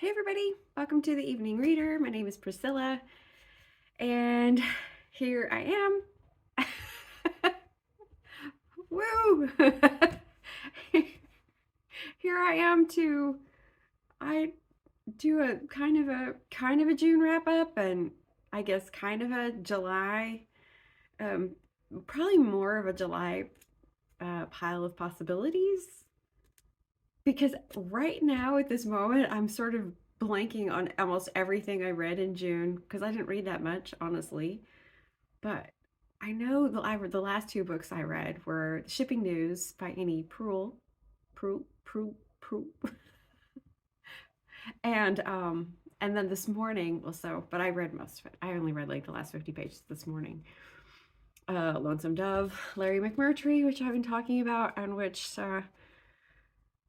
Hey everybody, welcome to the Evening Reader. My name is Priscilla, and here I am. Woo! Here I am I do a kind of a June wrap up, and I guess kind of a July, um, probably more of a July pile of possibilities. Because right now at this moment, I'm sort of blanking on almost everything I read in June because I didn't read that much, honestly. But I know the last two books I read were Shipping News by Annie Proulx, Proulx, and and then this morning, but I read most of it. I only read like the last 50 pages this morning. Lonesome Dove, Larry McMurtry, which I've been talking about, and which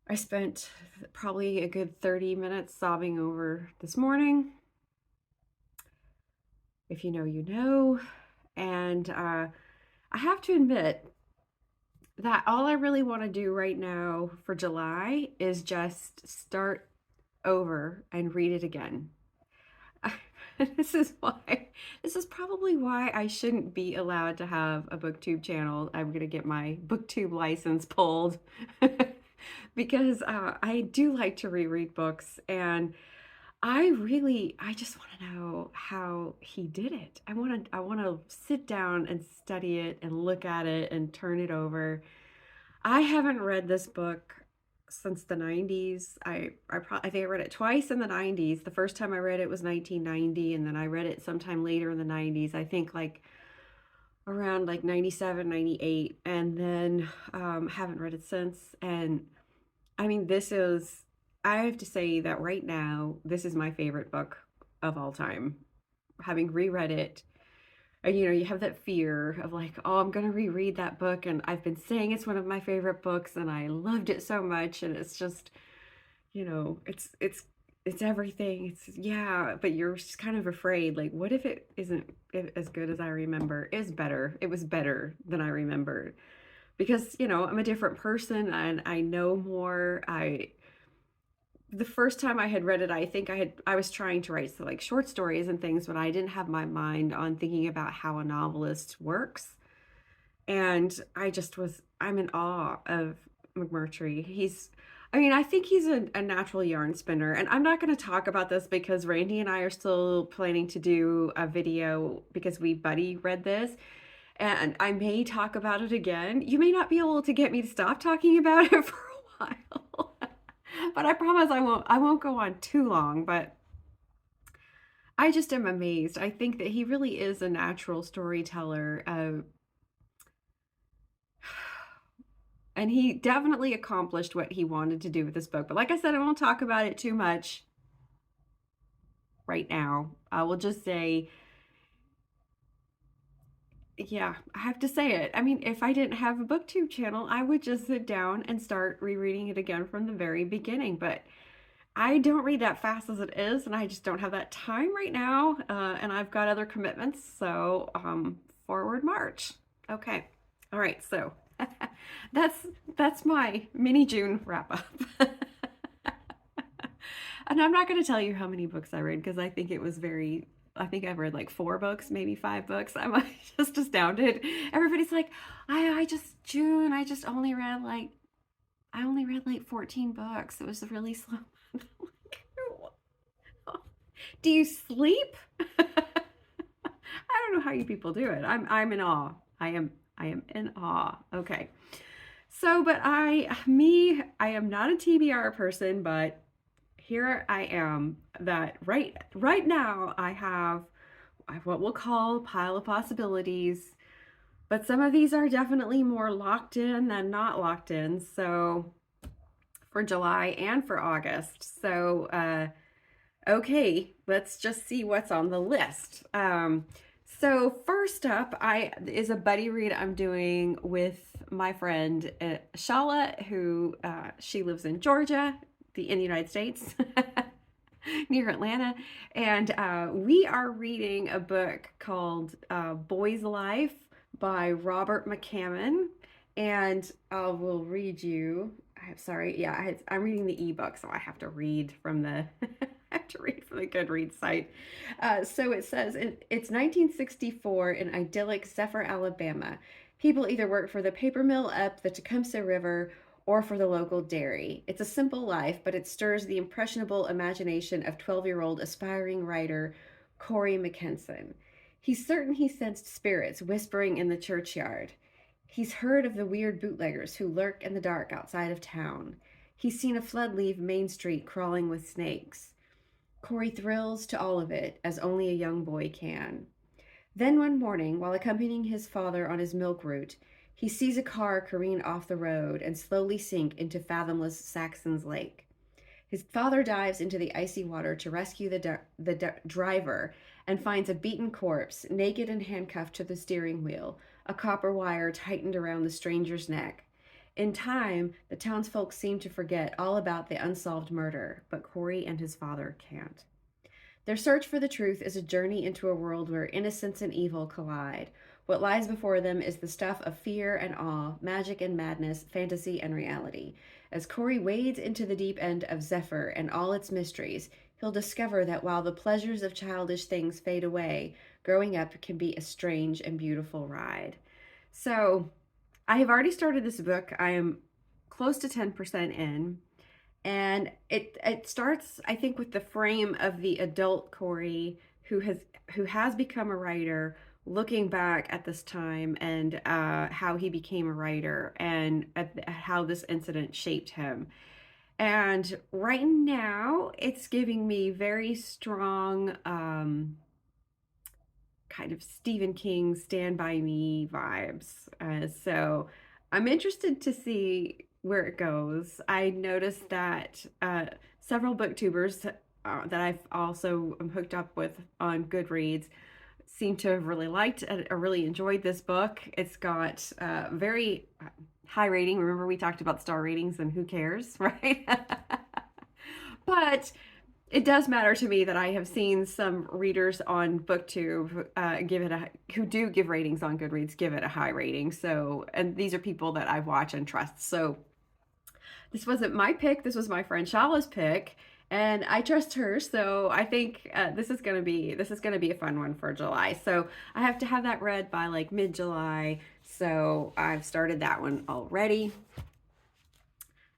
I spent probably a good 30 minutes sobbing over this morning. If you know, you know. And I have to admit that all I really want to do right now for July is just start over and read it again. This is probably why I shouldn't be allowed to have a booktube channel. I'm going to get my booktube license pulled because I do like to reread books, and I just want to know how he did it. I want to sit down and study it and look at it and turn it over. I haven't read this book since the 90s. I think I read it twice in the 90s. The first time I read it was 1990, and then I read it sometime later in the 90s. I think like around like 97, 98, and then haven't read it since. And I mean, I have to say that right now, this is my favorite book of all time. Having reread it, and you have that fear of like, oh, I'm going to reread that book. And I've been saying it's one of my favorite books, and I loved it so much. And it's just, it's everything. Yeah, but you're just kind of afraid. Like, what if it isn't as good as I remember? It was better than I remembered because, I'm a different person and I know more. The first time I had read it, I was trying to write like short stories and things, but I didn't have my mind on thinking about how a novelist works. And I'm in awe of McMurtry. I think he's a natural yarn spinner. And I'm not going to talk about this because Randy and I are still planning to do a video because we buddy read this. And I may talk about it again. You may not be able to get me to stop talking about it for a while. But I promise I won't go on too long, but I just am amazed. I think that he really is a natural storyteller. And he definitely accomplished what he wanted to do with this book. But like I said, I won't talk about it too much right now. I will just say, yeah, I have to say it. I mean, if I didn't have a booktube channel, I would just sit down and start rereading it again from the very beginning. But I don't read that fast as it is, and I just don't have that time right now. And I've got other commitments, so forward march. Okay, all right. So that's my mini June wrap up. And I'm not going to tell you how many books I read because I think it was very. I think I've read like 4 books, maybe 5 books. I'm just astounded. Everybody's like, I just June. I only read like 14 books. It was really slow. Do you sleep? I don't know how you people do it. I'm in awe. I am in awe. Okay. So, but I am not a TBR person, but here I am that right now I have what we'll call a pile of possibilities, but some of these are definitely more locked in than not locked in. So for July and for August. So okay, let's just see what's on the list. So first up, is a buddy read I'm doing with my friend Shala, who she lives in Georgia, in the United States, near Atlanta, and we are reading a book called Boy's Life by Robert McCammon, and I will read you. I'm sorry, yeah, I'm reading the ebook, so I have to read from the to read from the Goodreads site. So it says, it's 1964 in idyllic Zephyr, Alabama. People either work for the paper mill up the Tecumseh River or for the local dairy. It's a simple life, but it stirs the impressionable imagination of 12-year-old aspiring writer Corey McKenson. He's certain he sensed spirits whispering in the churchyard. He's heard of the weird bootleggers who lurk in the dark outside of town. He's seen a flood leave Main Street crawling with snakes. Corey thrills to all of it, as only a young boy can. Then one morning, while accompanying his father on his milk route, he sees a car careen off the road and slowly sink into fathomless Saxon's Lake. His father dives into the icy water to rescue the driver and finds a beaten corpse, naked and handcuffed to the steering wheel, a copper wire tightened around the stranger's neck. In time, the townsfolk seem to forget all about the unsolved murder, but Corey and his father can't. Their search for the truth is a journey into a world where innocence and evil collide. What lies before them is the stuff of fear and awe, magic and madness, fantasy and reality. As Corey wades into the deep end of Zephyr and all its mysteries, he'll discover that while the pleasures of childish things fade away, growing up can be a strange and beautiful ride. So, I have already started this book. I am close to 10% in. And it starts, I think, with the frame of the adult Corey who has become a writer, looking back at this time and how he became a writer and at how this incident shaped him. And right now, it's giving me very strong kind of Stephen King Stand By Me vibes. So I'm interested to see where it goes. I noticed that several booktubers that I've also hooked up with on Goodreads seem to have really liked or really enjoyed this book. It's got very high rating. Remember we talked about star ratings and who cares, right? But it does matter to me that I have seen some readers on BookTube give it who do give ratings on Goodreads, give it a high rating. So, and these are people that I watch and trust. So this wasn't my pick. This was my friend Shala's pick, and I trust her. So I think this is gonna be a fun one for July. So I have to have that read by like mid-July. So I've started that one already.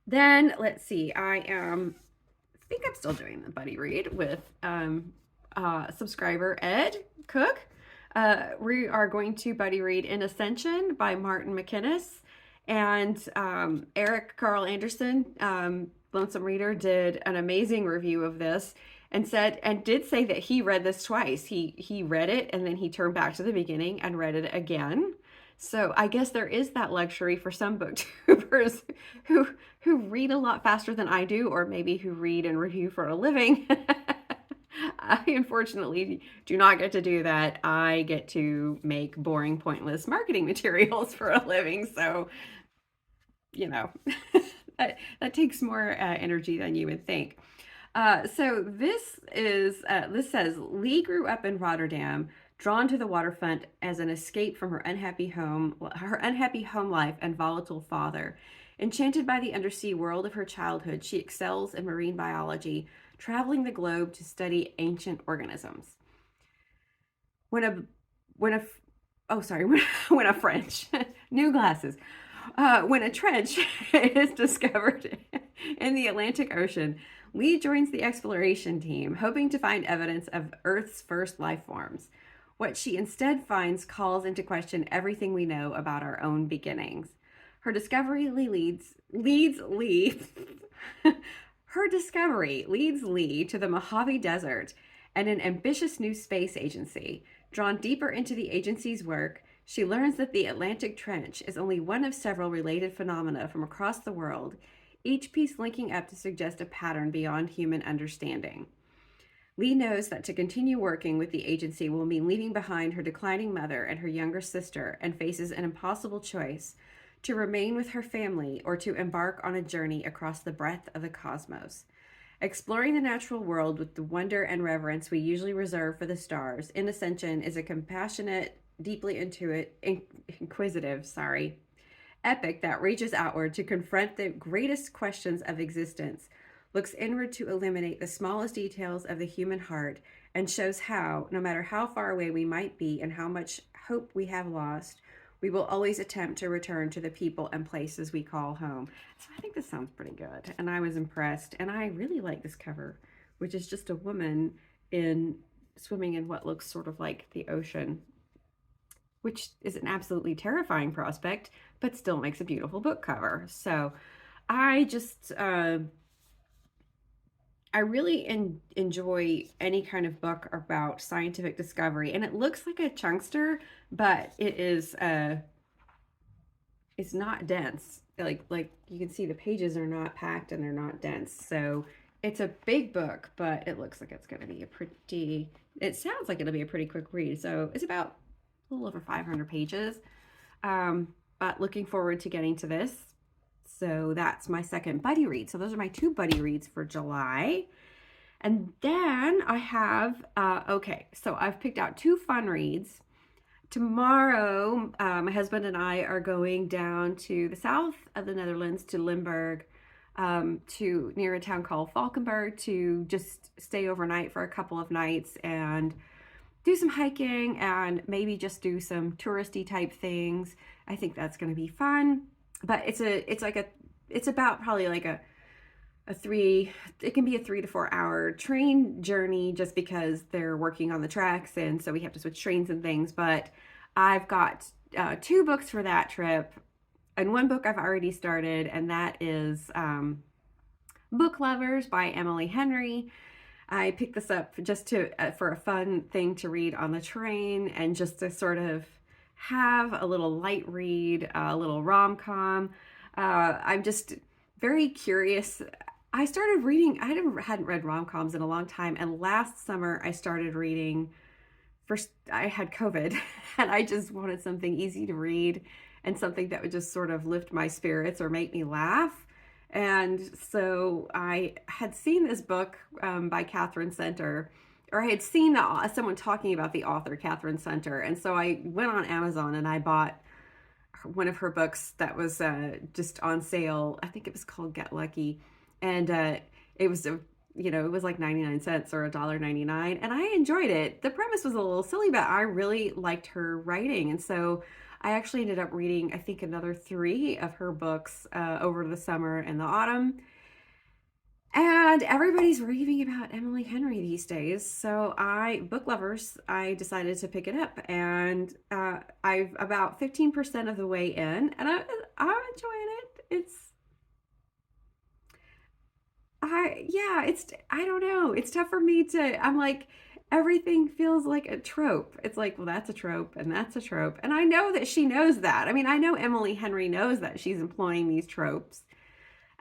Then let's see. I think I'm still doing the buddy read with subscriber Ed Cook. We are going to buddy read in Ascension by Martin McInness. And Eric Carl Anderson, Lonesome Reader, did an amazing review of this and did say that he read this twice. He read it and then he turned back to the beginning and read it again. So I guess there is that luxury for some booktubers who read a lot faster than I do, or maybe who read and review for a living. I unfortunately do not get to do that. I get to make boring, pointless marketing materials for a living. So, you know, that takes more energy than you would think. So this says, Lee grew up in Rotterdam, drawn to the waterfront as an escape from her unhappy home life and volatile father. Enchanted by the undersea world of her childhood, she excels in marine biology, traveling the globe to study ancient organisms. When a trench is discovered in the Atlantic Ocean, Lee joins the exploration team, hoping to find evidence of Earth's first life forms. What she instead finds calls into question everything we know about our own beginnings. Her discovery leads Lee to the Mojave Desert and an ambitious new space agency. Drawn deeper into the agency's work, she learns that the Atlantic Trench is only one of several related phenomena from across the world, each piece linking up to suggest a pattern beyond human understanding. Lee knows that to continue working with the agency will mean leaving behind her declining mother and her younger sister, and faces an impossible choice: to remain with her family or to embark on a journey across the breadth of the cosmos. Exploring the natural world with the wonder and reverence we usually reserve for the stars, In Ascension is a compassionate, deeply inquisitive epic that reaches outward to confront the greatest questions of existence, looks inward to illuminate the smallest details of the human heart and shows how, no matter how far away we might be and how much hope we have lost, we will always attempt to return to the people and places we call home. So I think this sounds pretty good, and I was impressed. And I really like this cover, which is just a woman in swimming in what looks sort of like the ocean, which is an absolutely terrifying prospect, but still makes a beautiful book cover. So I just, I really enjoy any kind of book about scientific discovery, and it looks like a chunkster, but it is, it's not dense. Like you can see the pages are not packed and they're not dense. So it's a big book, but it looks like it's going to be a pretty, it sounds like it'll be a pretty quick read. So it's about a little over 500 pages, but looking forward to getting to this. So that's my second buddy read. So those are my 2 buddy reads for July. And then I have, okay, so I've picked out 2 fun reads. Tomorrow, my husband and I are going down to the south of the Netherlands, to Limburg, to near a town called Valkenburg, to just stay overnight for a couple of nights and do some hiking and maybe just do some touristy type things. I think that's going to be fun. But it's about probably like it can be a 3 to 4 hour train journey, just because they're working on the tracks, and so we have to switch trains and things. But I've got 2 books for that trip, and 1 book I've already started, and that is Book Lovers by Emily Henry. I picked this up just to for a fun thing to read on the train, and just to sort of have a little light read, a little rom-com. I'm just very curious. I started reading, I hadn't read rom-coms in a long time, and last summer I started reading, first I had COVID, and I just wanted something easy to read and something that would just sort of lift my spirits or make me laugh. And so I had seen this book by Katherine Center, or I had seen someone talking about the author Katherine Center, and so I went on Amazon and I bought one of her books that was just on sale. I think it was called Get Lucky, and it was it was like 99 cents or $1.99, and I enjoyed it. The premise was a little silly, but I really liked her writing, and so I actually ended up reading, I think, another 3 of her books over the summer and the autumn. And everybody's raving about Emily Henry these days. So Book Lovers, I decided to pick it up. And I've about 15% of the way in. And I'm enjoying it. I don't know. It's tough for me I'm like, everything feels like a trope. It's like, well, that's a trope and that's a trope. And I know that she knows that. I mean, I know Emily Henry knows that she's employing these tropes.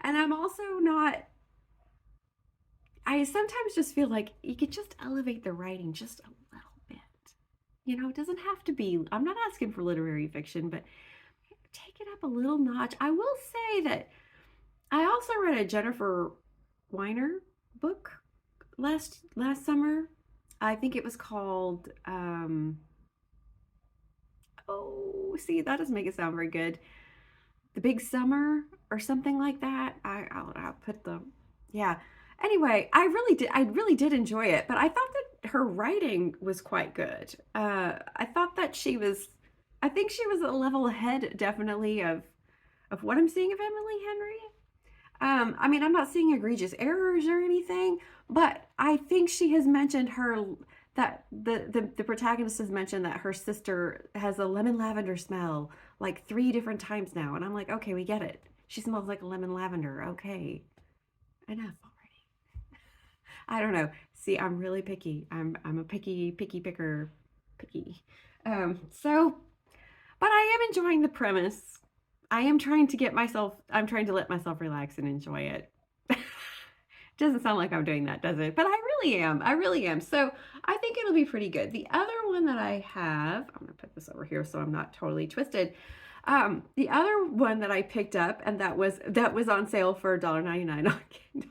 And I'm also not, I sometimes just feel like you could just elevate the writing just a little bit. It doesn't have to be, I'm not asking for literary fiction, but take it up a little notch. I will say that I also read a Jennifer Weiner book last summer. I think it was called, see, that doesn't make it sound very good. The Big Summer or something like that. I'll put yeah. Anyway, I really did enjoy it, but I thought that her writing was quite good. I thought that I think she was a level ahead, definitely, of what I'm seeing of Emily Henry. I mean, I'm not seeing egregious errors or anything, but I think she has mentioned that the protagonist has mentioned that her sister has a lemon lavender smell like 3 different times now, and I'm like, okay, we get it. She smells like a lemon lavender. Okay, enough. I don't know. See, I'm really picky. I'm a picky picker. So, but I am enjoying the premise. I'm trying to let myself relax and enjoy it. Doesn't sound like I'm doing that, does it? But I really am. So I think it'll be pretty good. The other one that I have, I'm gonna put this over here so I'm not totally twisted. The other one that I picked up, and that was on sale for $1.99 on Kindle.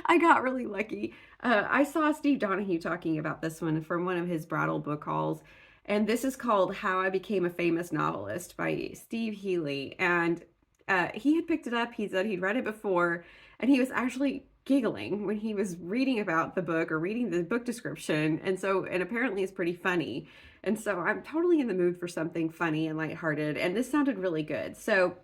I got really lucky. I saw Steve Donahue talking about this one from one of his Brattle book hauls, and this is called How I Became a Famous Novelist by Steve Hely. And he had picked it up. He said he'd read it before, And he was actually giggling when he was reading about the book or reading the book description. And apparently it's pretty funny. And so I'm totally in the mood for something funny and lighthearted. And this sounded really good. So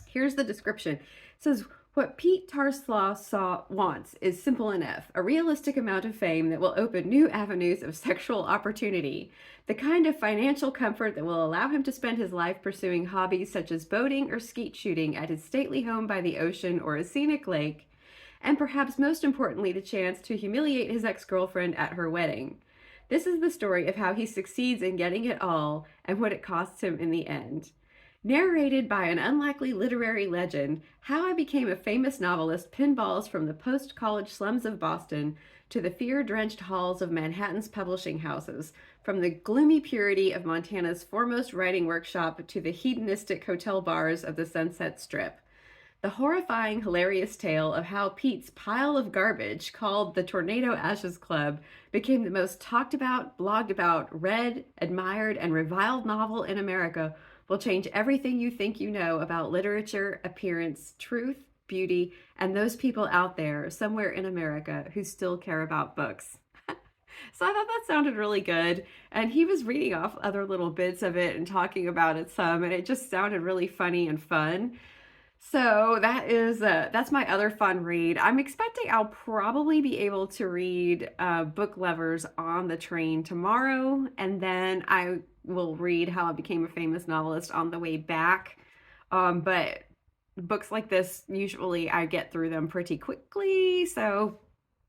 here's the description. It says, what Pete Tarslaw wants is simple enough, a realistic amount of fame that will open new avenues of sexual opportunity, the kind of financial comfort that will allow him to spend his life pursuing hobbies such as boating or skeet shooting at his stately home by the ocean or a scenic lake, and perhaps most importantly, the chance to humiliate his ex-girlfriend at her wedding. This is the story of how he succeeds in getting it all and what it costs him in the end. Narrated by an unlikely literary legend, How I Became a Famous Novelist pinballs from the post-college slums of Boston to the fear-drenched halls of Manhattan's publishing houses, from the gloomy purity of Montana's foremost writing workshop to the hedonistic hotel bars of the Sunset Strip. The horrifying, hilarious tale of how Pete's pile of garbage, called the Tornado Ashes Club, became the most talked about, blogged about, read, admired, and reviled novel in America will change everything you think you know about literature, appearance, truth, beauty, and those people out there somewhere in America who still care about books. So I thought that sounded really good. And he was reading off other little bits of it and talking about it some, and it just sounded really funny and fun. So that's my other fun read. I'm expecting I'll probably be able to read Book Lovers on the train tomorrow, and then I will read How I Became a Famous Novelist on the way back. But books like this, usually I get through them pretty quickly, so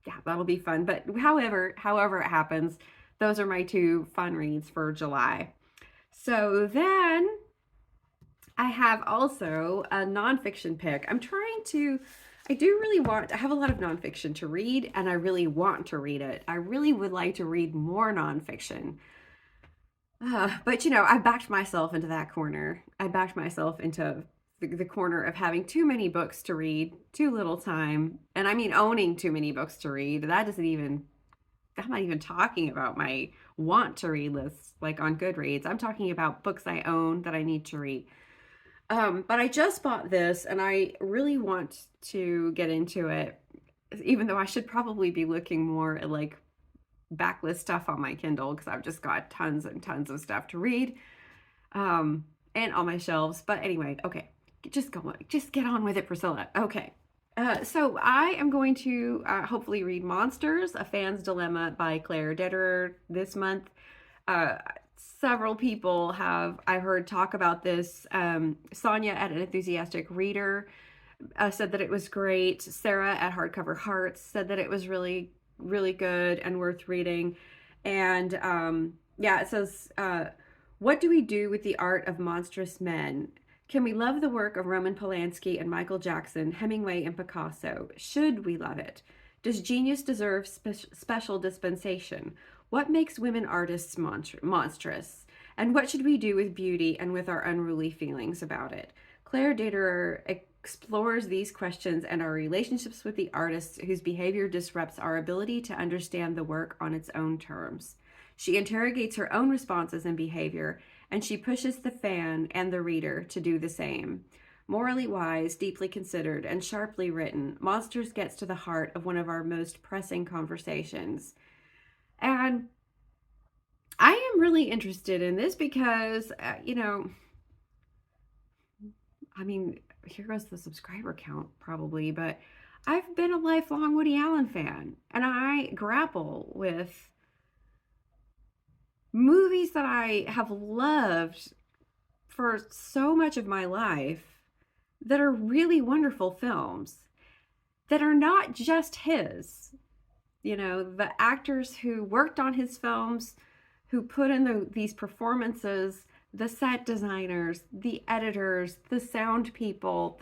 yeah, that'll be fun. But however it happens, those are my two fun reads for July. So then I have also a nonfiction pick. I have a lot of nonfiction to read, and I really want to read it. I really would like to read more nonfiction. But I backed myself into that corner. I backed myself into the corner of having too many books to read, too little time. And I mean, owning too many books to read. I'm not even talking about my want to read list, like on Goodreads. I'm talking about books I own that I need to read. But I just bought this and I really want to get into it, even though I should probably be looking more at like backlist stuff on my Kindle, because I've just got tons and tons of stuff to read, and on my shelves. But anyway, okay, just get on with it, Priscilla. Okay. So I am going to hopefully read Monsters, A Fan's Dilemma by Claire Dederer this month. Several people I heard talk about this. Sonia at An Enthusiastic Reader said that it was great. Sarah at Hardcover Hearts said that it was really, really good and worth reading. And it says, what do we do with the art of monstrous men? Can we love the work of Roman Polanski and Michael Jackson, Hemingway and Picasso? Should we love it? Does genius deserve special dispensation? What makes women artists monstrous? And what should we do with beauty and with our unruly feelings about it? Claire Dederer explores these questions and our relationships with the artists whose behavior disrupts our ability to understand the work on its own terms. She interrogates her own responses and behavior, and she pushes the fan and the reader to do the same. Morally wise, deeply considered, and sharply written, Monsters gets to the heart of one of our most pressing conversations. And I am really interested in this because, here goes the subscriber count probably, but I've been a lifelong Woody Allen fan, and I grapple with movies that I have loved for so much of my life that are really wonderful films that are not just his. The actors who worked on his films, who put in these performances, the set designers, the editors, the sound people,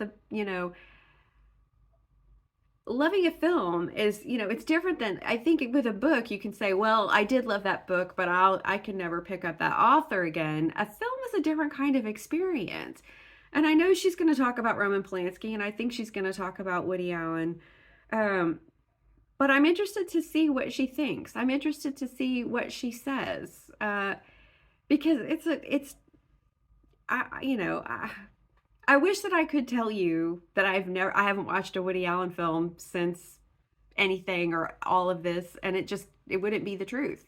loving a film is, it's different than, I think with a book, you can say, well, I did love that book, but I can never pick up that author again. A film is a different kind of experience. And I know she's going to talk about Roman Polanski, and I think she's going to talk about Woody Allen. But I'm interested to see what she thinks. I'm interested to see what she says. Because I wish that I could tell you that I haven't watched a Woody Allen film since anything or all of this, and it wouldn't be the truth.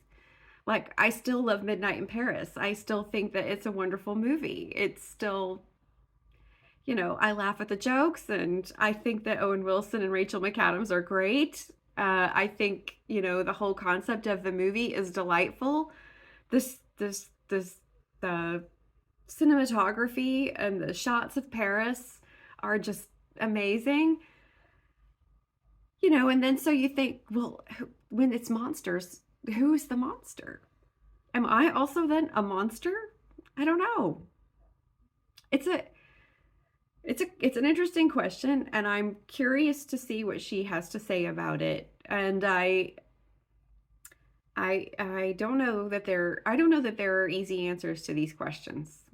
Like, I still love Midnight in Paris. I still think that it's a wonderful movie. It's still, I laugh at the jokes, and I think that Owen Wilson and Rachel McAdams are great. I think, the whole concept of the movie is delightful. The cinematography and the shots of Paris are just amazing. And then so you think, well, when it's monsters, who is the monster? Am I also then a monster? I don't know. It's a it's an interesting question, and I'm curious to see what she has to say about it. And I don't know that there are easy answers to these questions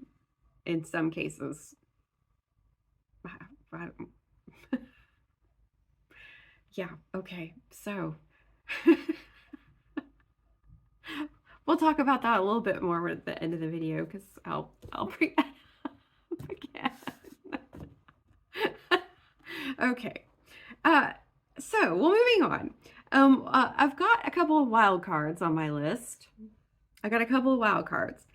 in some cases. I yeah, okay. So we'll talk about that a little bit more at the end of the video, because I'll bring that up again. Okay. So, well, moving on. I've got a couple of wild cards on my list. I got a couple of wild cards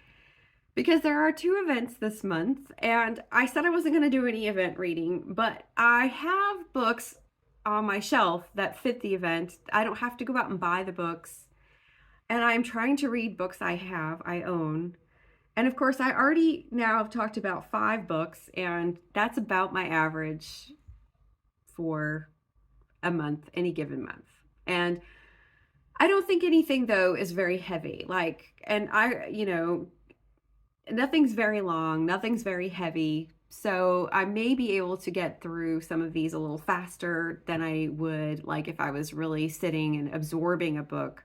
because there are 2 events this month, and I said I wasn't going to do any event reading, but I have books on my shelf that fit the event. I don't have to go out and buy the books, and I'm trying to read books I own. And of course, I already now have talked about 5 books, and that's about my average for a month, any given month. And I don't think anything, though, is very heavy. Nothing's very long, nothing's very heavy. So I may be able to get through some of these a little faster than I would, like, if I was really sitting and absorbing a book,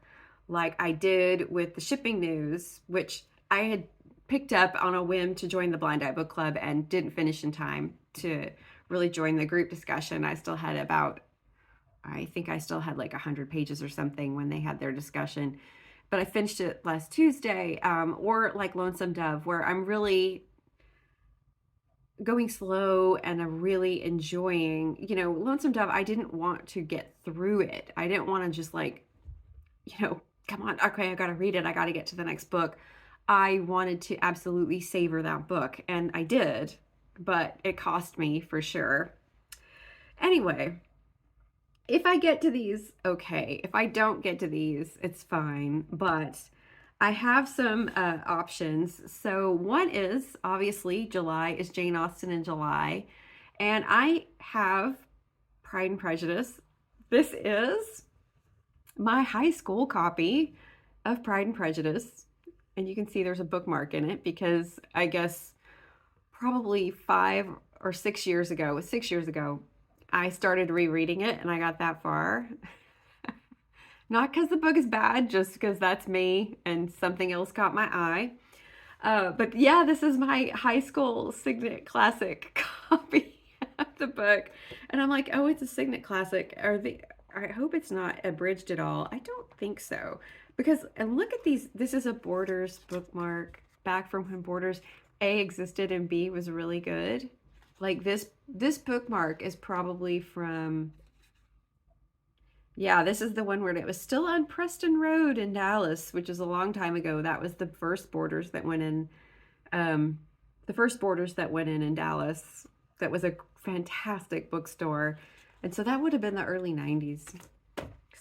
like I did with the shipping news, which I had picked up on a whim to join the Blind Eye Book Club and didn't finish in time to really join the group discussion. I think I still had like 100 pages or something when they had their discussion, but I finished it last Tuesday. Or like Lonesome Dove, where I'm really going slow and I'm really enjoying, Lonesome Dove. I didn't want to get through it. I didn't want to just like, come on, okay, I got to read it. I got to get to the next book. I wanted to absolutely savor that book, and I did, but it cost me for sure. Anyway, if I get to these, okay. If I don't get to these, it's fine, but I have some options. So one is, obviously, July is Jane Austen in July, and I have Pride and Prejudice. This is my high school copy of Pride and Prejudice. And you can see there's a bookmark in it because I guess probably 5 or 6 years ago, I started rereading it and I got that far. Not because the book is bad, just because that's me and something else caught my eye. But yeah, this is my high school Signet Classic copy of the book. And I'm like, oh, it's a Signet Classic. I hope it's not abridged at all. I don't think so. And look at these. This is a Borders bookmark back from when Borders A existed and B was really good. Like this bookmark is probably from, yeah, this is the one where it was still on Preston Road in Dallas, which is a long time ago. That was the first Borders that went in, in Dallas. That was a fantastic bookstore. And so that would have been the early 90s.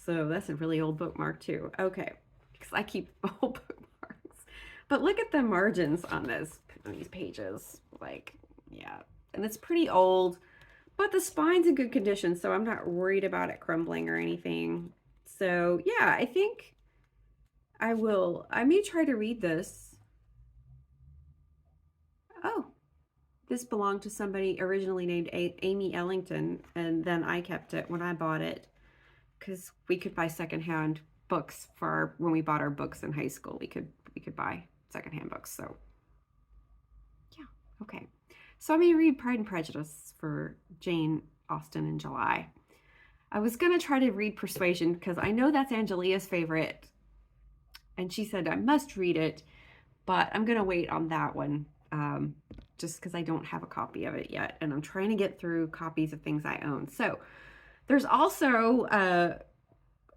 So that's a really old bookmark too. Okay, because I keep old bookmarks. But look at the margins on these pages. Like, yeah. And it's pretty old, but the spine's in good condition, so I'm not worried about it crumbling or anything. So yeah, I think I may try to read this. Oh, this belonged to somebody originally named Amy Ellington, and then I kept it when I bought it, because we could buy secondhand books when we bought our books in high school. We could buy secondhand books. So yeah, okay. So I'm going to read Pride and Prejudice for Jane Austen in July. I was going to try to read Persuasion because I know that's Angelia's favorite. And she said I must read it, but I'm going to wait on that one. just because I don't have a copy of it yet, and I'm trying to get through copies of things I own. So there's also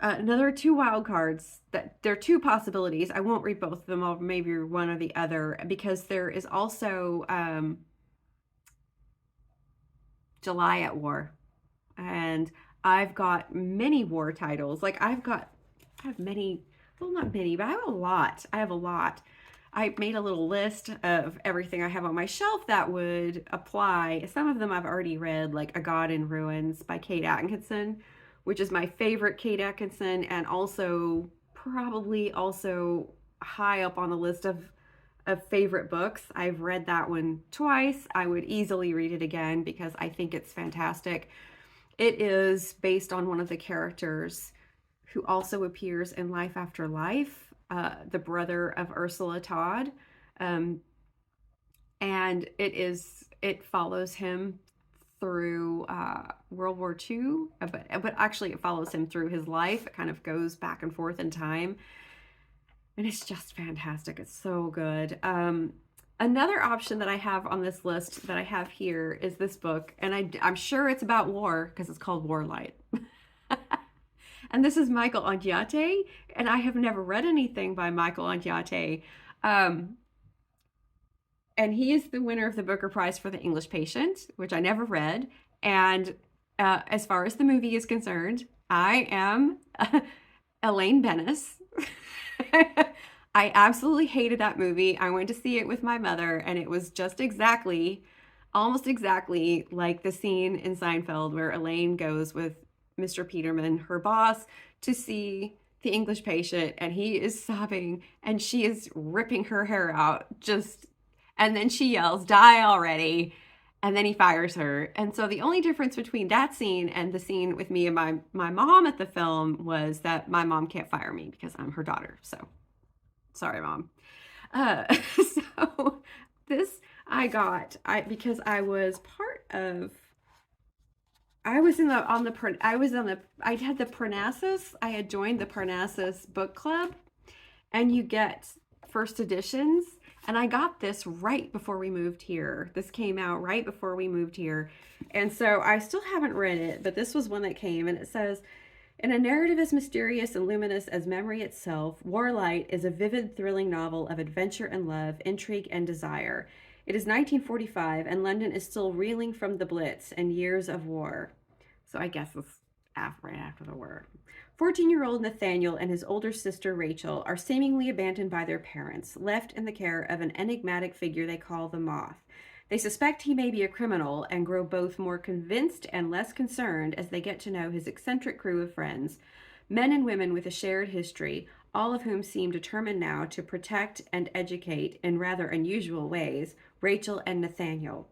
another two wild cards. That there are two possibilities. I won't read both of them. I'll maybe one or the other, because there is also July at War, and I've got many war titles. Like I have many, well, not many, but I have a lot. I made a little list of everything I have on my shelf that would apply. Some of them I've already read, like A God in Ruins by Kate Atkinson, which is my favorite Kate Atkinson, and also probably also high up on the list of favorite books. I've read that one twice. I would easily read it again because I think it's fantastic. It is based on one of the characters who also appears in Life After Life, the brother of Ursula Todd. And it follows him through World War II, but actually it follows him through his life. It kind of goes back and forth in time. And it's just fantastic. It's so good. Another option that I have on this list that I have here is this book. And I'm sure it's about war because it's called Warlight. And this is Michael Ondaatje. And I have never read anything by Michael Ondaatje. And he is the winner of the Booker Prize for The English Patient, which I never read. And as far as the movie is concerned, I am Elaine Bennis. I absolutely hated that movie. I went to see it with my mother, and it was just almost exactly like the scene in Seinfeld where Elaine goes with Mr. Peterman, her boss, to see The English Patient, and he is sobbing, and she is ripping her hair out, and then she yells, "Die already!" And then he fires her. And so the only difference between that scene and the scene with me and my mom at the film was that my mom can't fire me because I'm her daughter. So sorry, Mom. So this I got because I was part of. I had the Parnassus. I had joined the Parnassus book club, and you get first editions. And I got this right before we moved here. This came out right before we moved here. And so I still haven't read it, but this was one that came, and it says, in a narrative as mysterious and luminous as memory itself, Warlight is a vivid, thrilling novel of adventure and love, intrigue and desire. It is 1945, and London is still reeling from the Blitz and years of war. So I guess it's right after the war. 14-year-old Nathaniel and his older sister Rachel are seemingly abandoned by their parents, left in the care of an enigmatic figure they call the Moth. They suspect he may be a criminal and grow both more convinced and less concerned as they get to know his eccentric crew of friends, men and women with a shared history, all of whom seem determined now to protect and educate, in rather unusual ways, Rachel and Nathaniel.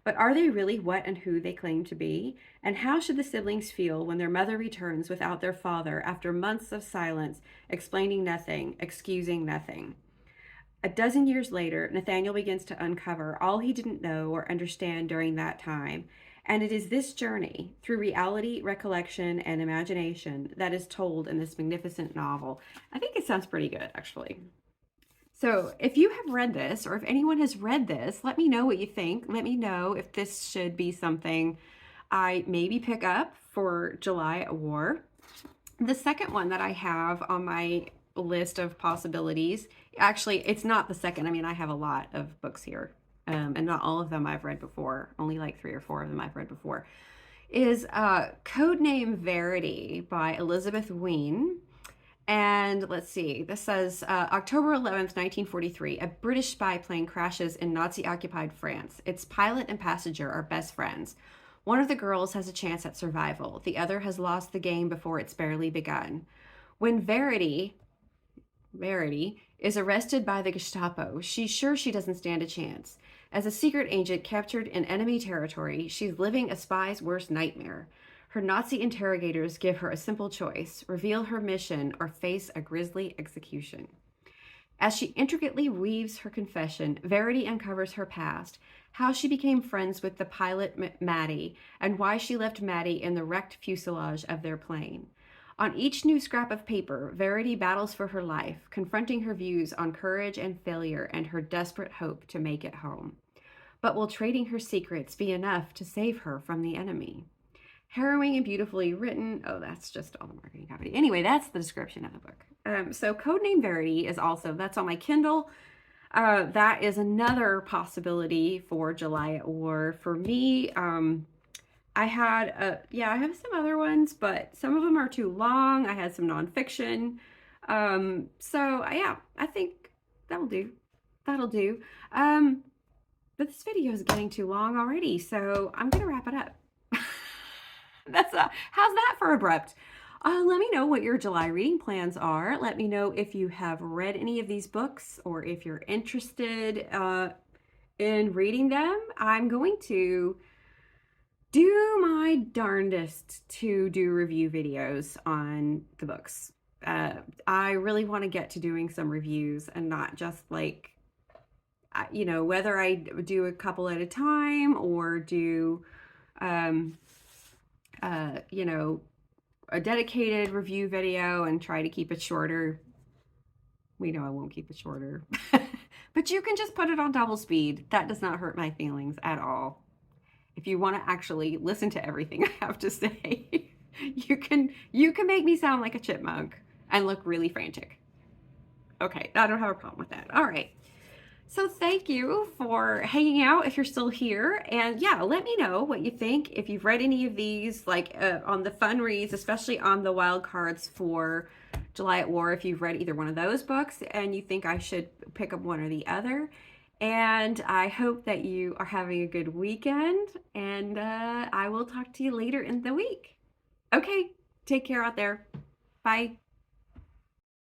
But are they really what and who they claim to be? And how should the siblings feel when their mother returns without their father after months of silence, explaining nothing, excusing nothing? A dozen years later, Nathaniel begins to uncover all he didn't know or understand during that time. And it is this journey, through reality, recollection, and imagination, that is told in this magnificent novel. I think it sounds pretty good, actually. So if you have read this, or if anyone has read this, let me know what you think. Let me know if this should be something I maybe pick up for July at War. The second one that I have on my list of possibilities, actually, it's not the second. I mean, I have a lot of books here, and not all of them I've read before. Only like 3 or 4 of them I've read before. Is Codename Verity by Elizabeth Wein. And let's see, this says October 11th, 1943, a British spy plane crashes in Nazi-occupied France. Its pilot and passenger are best friends. One of the girls has a chance at survival. The other has lost the game before it's barely begun. When Verity is arrested by the Gestapo, she's sure she doesn't stand a chance. As a secret agent captured in enemy territory, she's living a spy's worst nightmare. Her Nazi interrogators give her a simple choice: reveal her mission or face a grisly execution. As she intricately weaves her confession, Verity uncovers her past, how she became friends with the pilot Maddie, and why she left Maddie in the wrecked fuselage of their plane. On each new scrap of paper, Verity battles for her life, confronting her views on courage and failure and her desperate hope to make it home. But will trading her secrets be enough to save her from the enemy? Harrowing and beautifully written. Oh, that's just all the marketing copy. Anyway, that's the description of the book. So Codename Verity is also, that's on my Kindle. That is another possibility for July at War. For me, I had, I have some other ones, but some of them are too long. I had some nonfiction. I think that'll do. That'll do. But this video is getting too long already, so I'm going to wrap it up. How's that for abrupt? Let me know what your July reading plans are. Let me know if you have read any of these books or if you're interested in reading them. I'm going to do my darndest to do review videos on the books. I really want to get to doing some reviews and not just like, whether I do a couple at a time or do, a dedicated review video and try to keep it shorter. We know I won't keep it shorter. But you can just put it on double speed. That does not hurt my feelings at all. If you want to actually listen to everything I have to say, you can make me sound like a chipmunk and look really frantic. Okay, I don't have a problem with that. All right. So thank you for hanging out if you're still here. And yeah, let me know what you think. If you've read any of these, like on the fun reads, especially on the wild cards for July at War, if you've read either one of those books and you think I should pick up one or the other. And I hope that you are having a good weekend, and I will talk to you later in the week. Okay, take care out there. Bye.